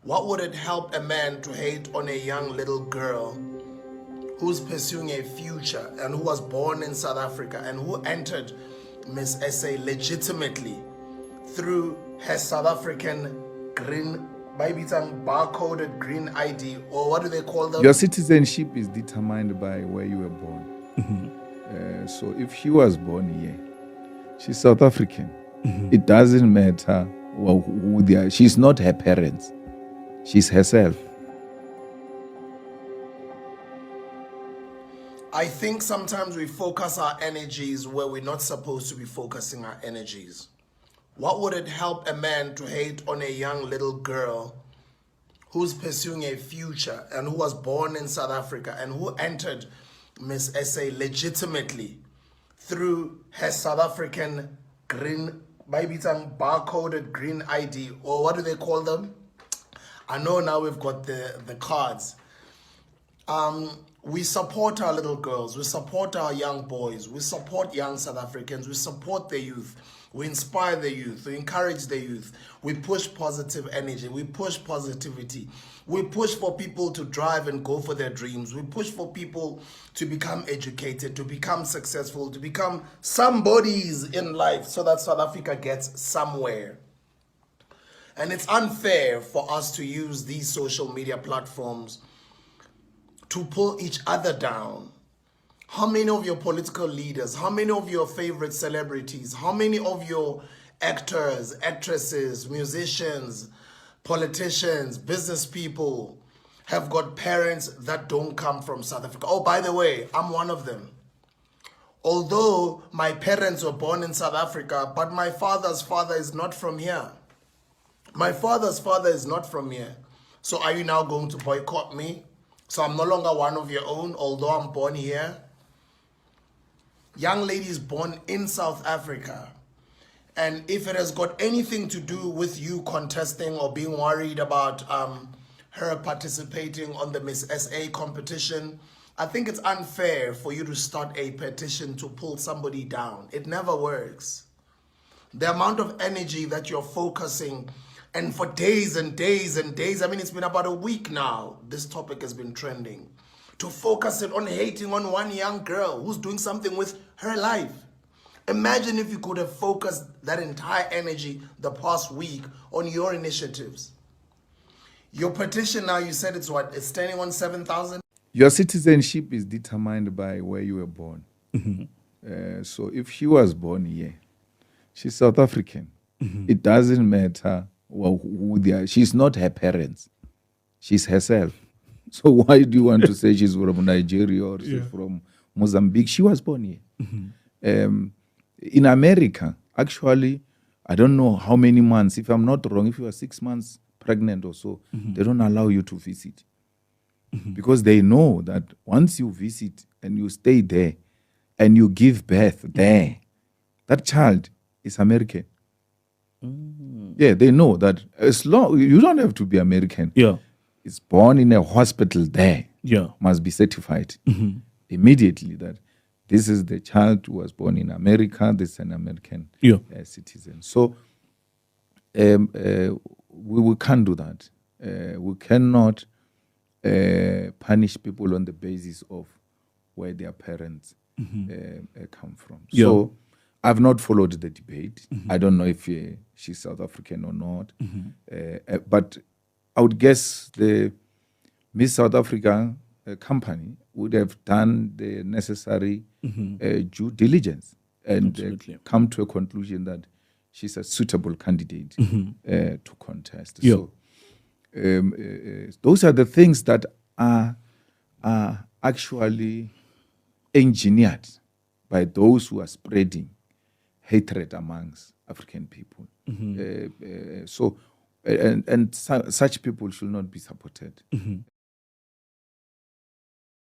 What would it help a man to hate on a young little girl who's pursuing a future and who was born in South Africa and who entered Miss SA legitimately through her South African green, maybe some barcoded green ID, or what do they call them? Your citizenship is determined by where you were born. So if she was born here, she's South African. It doesn't matter who they are. She's not her parents. She's herself. I think sometimes we focus our energies where we're not supposed to be focusing our energies. What would it help a man to hate on a young little girl who's pursuing a future and who was born in South Africa and who entered Miss SA legitimately through her South African green, maybe some barcoded green ID, or what do they call them? I know now we've got the cards. We support our little girls, we support our young boys, we support young South Africans, we support the youth, we inspire the youth, we encourage the youth, we push positive energy, we push positivity, we push for people to drive and go for their dreams, we push for people to become educated, to become successful, to become somebodies in life so that South Africa gets somewhere. And it's unfair for us to use these social media platforms to pull each other down. How many of your political leaders, how many of your favorite celebrities, how many of your actors, actresses, musicians, politicians, business people have got parents that don't come from South Africa? Oh, by the way, I'm one of them. Although my parents were born in South Africa, but my father's father is not from here. My father's father is not from here. So are you now going to boycott me? So I'm no longer one of your own, although I'm born here. Young ladies born in South Africa. And if it has got anything to do with you contesting or being worried about her participating on the Miss SA competition, I think it's unfair for you to start a petition to pull somebody down. It never works. The amount of energy that you're focusing, and for days and days and days, I mean, it's been about a week now, this topic has been trending, to focus it on hating on one young girl who's doing something with her life. Imagine if you could have focused that entire energy the past week on your initiatives. Your petition now, you said it's what? It's standing on 7,000? Your citizenship is determined by where you were born. So if she was born here, she's South African. It doesn't matter who they are. She's not her parents. She's herself. So why do you want to say she's from Nigeria or she's from Mozambique? She was born here. In America, actually, I don't know how many months, if I'm not wrong, if you are 6 months pregnant or so, they don't allow you to visit. Because they know that once you visit and you stay there and you give birth there, that child is American. Yeah, they know that as long you don't have to be American. Yeah, it's born in a hospital there. Yeah, must be certified immediately that this is the child who was born in America. This is an American citizen. So we can't do that. We cannot punish people on the basis of where their parents come from. So I've not followed the debate. I don't know if she's South African or not. But I would guess the Miss South Africa company would have done the necessary due diligence and come to a conclusion that she's a suitable candidate to contest. So those are the things that are actually engineered by those who are spreading hatred amongst African people. So such people should not be supported.